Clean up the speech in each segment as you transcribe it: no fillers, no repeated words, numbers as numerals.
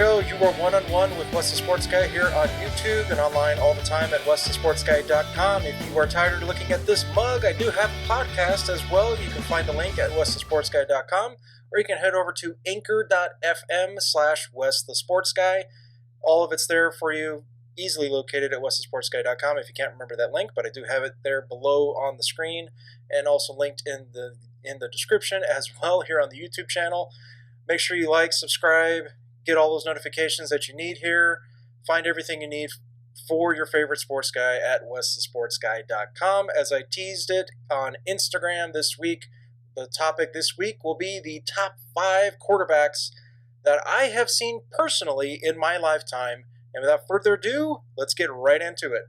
show. You are one-on-one with Wes the Sports Guy here on YouTube and online all the time at westhesportsguy.com. If you are tired of looking at this mug, I do have a podcast as well. You can find the link at westhesportsguy.com, or you can head over to anchor.fm/westhesportsguy. All of it's there for you, easily located at westhesportsguy.com if you can't remember that link, but I do have it there below on the screen and also linked in the description as well here on the YouTube channel. Make sure you like, subscribe, get all those notifications that you need here. Find everything you need for your favorite sports guy at westhesportsguy.com. As I teased it on Instagram this week, the topic this week will be the top 5 quarterbacks that I have seen personally in my lifetime. And without further ado, let's get right into it.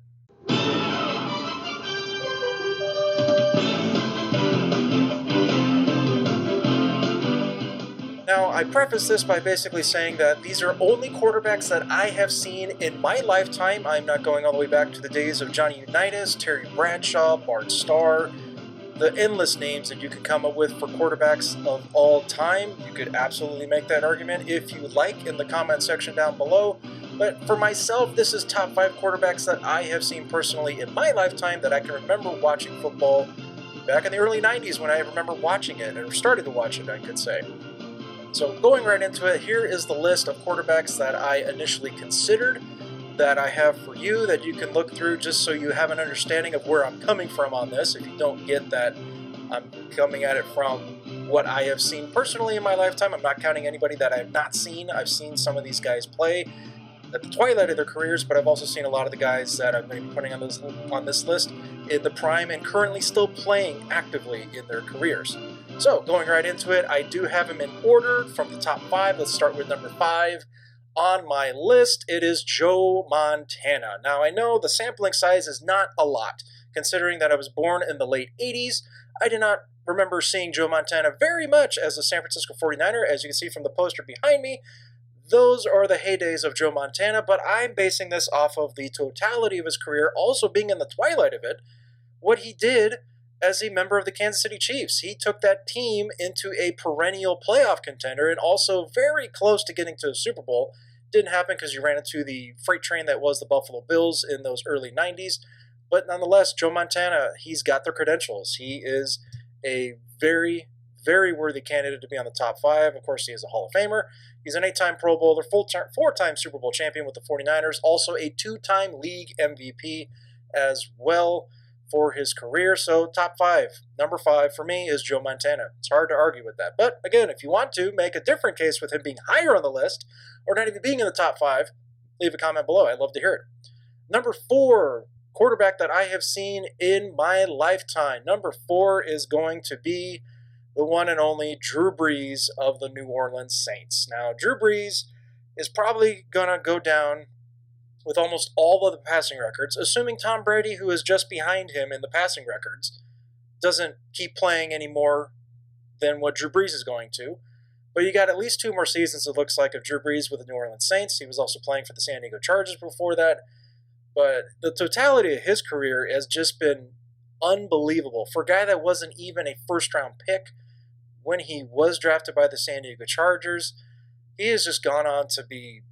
Now, I preface this by basically saying that these are only quarterbacks that I have seen in my lifetime. I'm not going all the way back to the days of Johnny Unitas, Terry Bradshaw, Bart Starr, the endless names that you could come up with for quarterbacks of all time. You could absolutely make that argument if you like in the comment section down below. But for myself, this is top 5 quarterbacks that I have seen personally in my lifetime that I can remember watching football back in the early 90s when I remember watching it, or started to watch it, I could say. So going right into it, here is the list of quarterbacks that I initially considered that I have for you that you can look through just so you have an understanding of where I'm coming from on this. If you don't get that I'm coming at it from what I have seen personally in my lifetime, I'm not counting anybody that I have not seen. I've seen some of these guys play at the twilight of their careers, but I've also seen a lot of the guys that I'm going to be putting on this list in the prime and currently still playing actively in their careers. So, going right into it, I do have them in order from the top 5. Let's start with number 5 on my list. It is Joe Montana. Now, I know the sampling size is not a lot, considering that I was born in the late 80s. I did not remember seeing Joe Montana very much as a San Francisco 49er. As you can see from the poster behind me, those are the heydays of Joe Montana, but I'm basing this off of the totality of his career, also being in the twilight of it, what he did as a member of the Kansas City Chiefs. He took that team into a perennial playoff contender and also very close to getting to a Super Bowl. Didn't happen because you ran into the freight train that was the Buffalo Bills in those early 90s. But nonetheless, Joe Montana, he's got the credentials. He is a very, very worthy candidate to be on the top 5. Of course, he is a Hall of Famer. He's an 8-time Pro Bowler, 4-time Super Bowl champion with the 49ers, also a 2-time league MVP as well for his career. So top 5. Number 5 for me is Joe Montana. It's hard to argue with that. But again, if you want to make a different case with him being higher on the list or not even being in the top 5, leave a comment below. I'd love to hear it. Number 4, quarterback that I have seen in my lifetime. Number 4 is going to be the one and only Drew Brees of the New Orleans Saints. Now, Drew Brees is probably going to go down with almost all of the passing records, assuming Tom Brady, who is just behind him in the passing records, doesn't keep playing any more than what Drew Brees is going to. But you got at least 2 more seasons, it looks like, of Drew Brees with the New Orleans Saints. He was also playing for the San Diego Chargers before that. But the totality of his career has just been unbelievable. For a guy that wasn't even a first-round pick when he was drafted by the San Diego Chargers, he has just gone on to be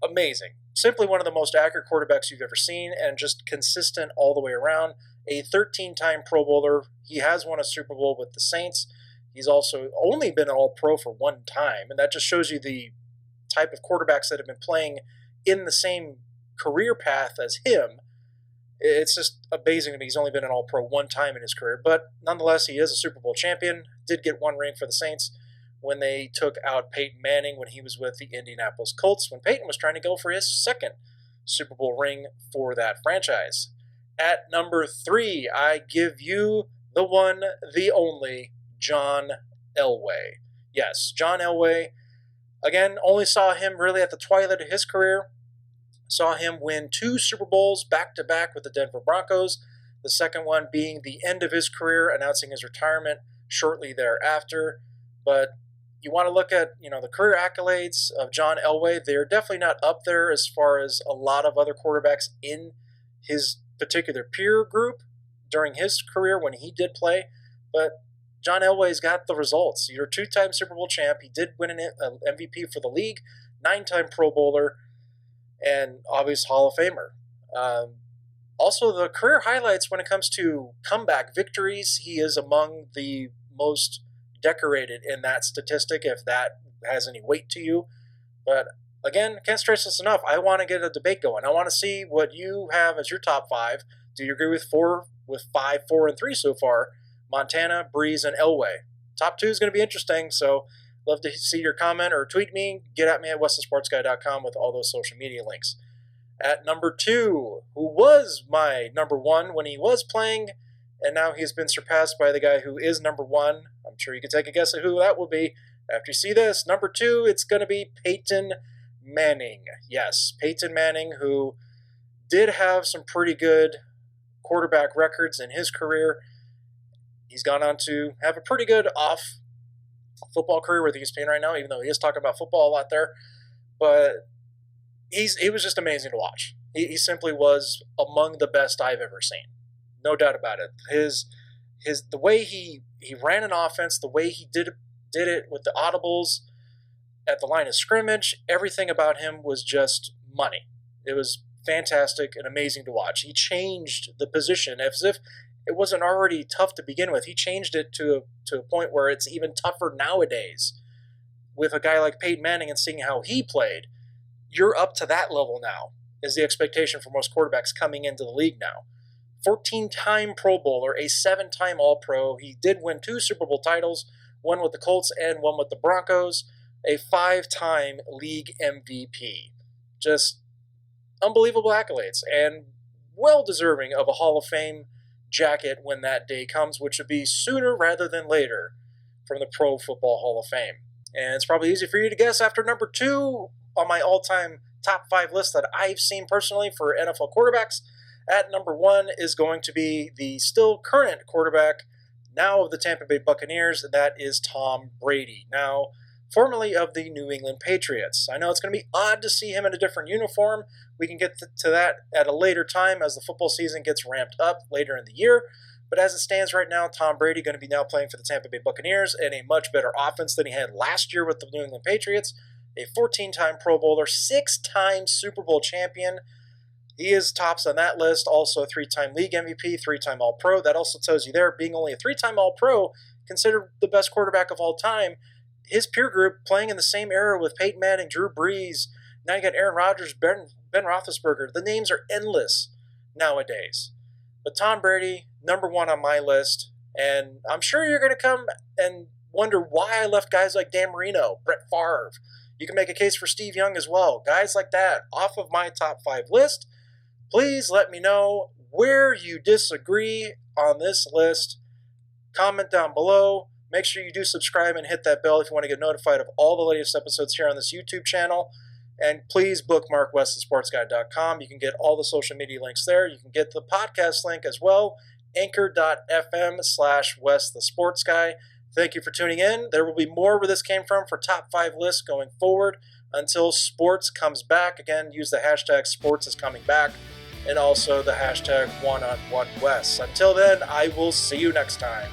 amazing. Simply one of the most accurate quarterbacks you've ever seen and just consistent all the way around. A 13-time Pro Bowler. He has won a Super Bowl with the Saints. He's also only been an All-Pro for 1 time, and that just shows you the type of quarterbacks that have been playing in the same career path as him. It's just amazing to me. He's only been an All-Pro 1 time in his career, but nonetheless, he is a Super Bowl champion. Did get 1 ring for the Saints when they took out Peyton Manning when he was with the Indianapolis Colts, when Peyton was trying to go for his 2nd Super Bowl ring for that franchise. At number 3, I give you the one, the only, John Elway. Yes, John Elway. Again, only saw him really at the twilight of his career. Saw him win 2 Super Bowls back-to-back with the Denver Broncos, the second one being the end of his career, announcing his retirement shortly thereafter. But you want to look at, the career accolades of John Elway. They're definitely not up there as far as a lot of other quarterbacks in his particular peer group during his career when he did play. But John Elway's got the results. You're a 2-time Super Bowl champ. He did win an MVP for the league. 9-time Pro Bowler, and obvious Hall of Famer. Also, the career highlights when it comes to comeback victories, he is among the most decorated in that statistic, if that has any weight to you. But again, can't stress this enough. I want to get a debate going. I want to see what you have as your top 5. Do you agree with 5, 4, and 3 so far? Montana, Breeze, and Elway. Top 2 is going to be interesting, so love to see your comment or tweet me. Get at me at westthesportsguy.com with all those social media links. At number 2, who was my number 1 when he was playing, and now he's been surpassed by the guy who is number 1. I'm sure you can take a guess at who that will be. After you see this, number 2, it's going to be Peyton Manning. Yes, Peyton Manning, who did have some pretty good quarterback records in his career. He's gone on to have a pretty good off football career with ESPN right now, even though he is talking about football a lot there. But he was just amazing to watch. He simply was among the best I've ever seen. No doubt about it. The way he ran an offense, the way he did it with the audibles at the line of scrimmage, everything about him was just money. It was fantastic and amazing to watch. He changed the position as if it wasn't already tough to begin with. He changed it to a point where it's even tougher nowadays. With a guy like Peyton Manning and seeing how he played, you're up to that level now, is the expectation for most quarterbacks coming into the league now. 14-time Pro Bowler, a 7-time All-Pro. He did win 2 Super Bowl titles, one with the Colts and one with the Broncos. A 5-time league MVP. Just unbelievable accolades, and well-deserving of a Hall of Fame jacket when that day comes, which would be sooner rather than later from the Pro Football Hall of Fame. And it's probably easy for you to guess after number 2 on my all-time top 5 list that I've seen personally for NFL quarterbacks. At number 1 is going to be the still current quarterback, now of the Tampa Bay Buccaneers, and that is Tom Brady. Now, formerly of the New England Patriots. I know it's going to be odd to see him in a different uniform. We can get to that at a later time as the football season gets ramped up later in the year. But as it stands right now, Tom Brady going to be now playing for the Tampa Bay Buccaneers and a much better offense than he had last year with the New England Patriots. A 14-time Pro Bowler, 6-time Super Bowl champion. He is tops on that list. Also a 3-time league MVP, 3-time All-Pro. That also tells you there, being only a 3-time All-Pro, considered the best quarterback of all time. His peer group playing in the same era with Peyton Manning, Drew Brees. Now you got Aaron Rodgers, Ben Roethlisberger. The names are endless nowadays. But Tom Brady, number 1 on my list. And I'm sure you're going to come and wonder why I left guys like Dan Marino, Brett Favre. You can make a case for Steve Young as well. Guys like that off of my top 5 list. Please let me know where you disagree on this list. Comment down below. Make sure you do subscribe and hit that bell if you want to get notified of all the latest episodes here on this YouTube channel. And please bookmark westthesportsguy.com. You can get all the social media links there. You can get the podcast link as well, anchor.fm/westthesportsguy. Thank you for tuning in. There will be more where this came from for top 5 lists going forward until sports comes back. Again, use the hashtag sports is coming back and also the hashtag #OneOnOneWest. Until then, I will see you next time.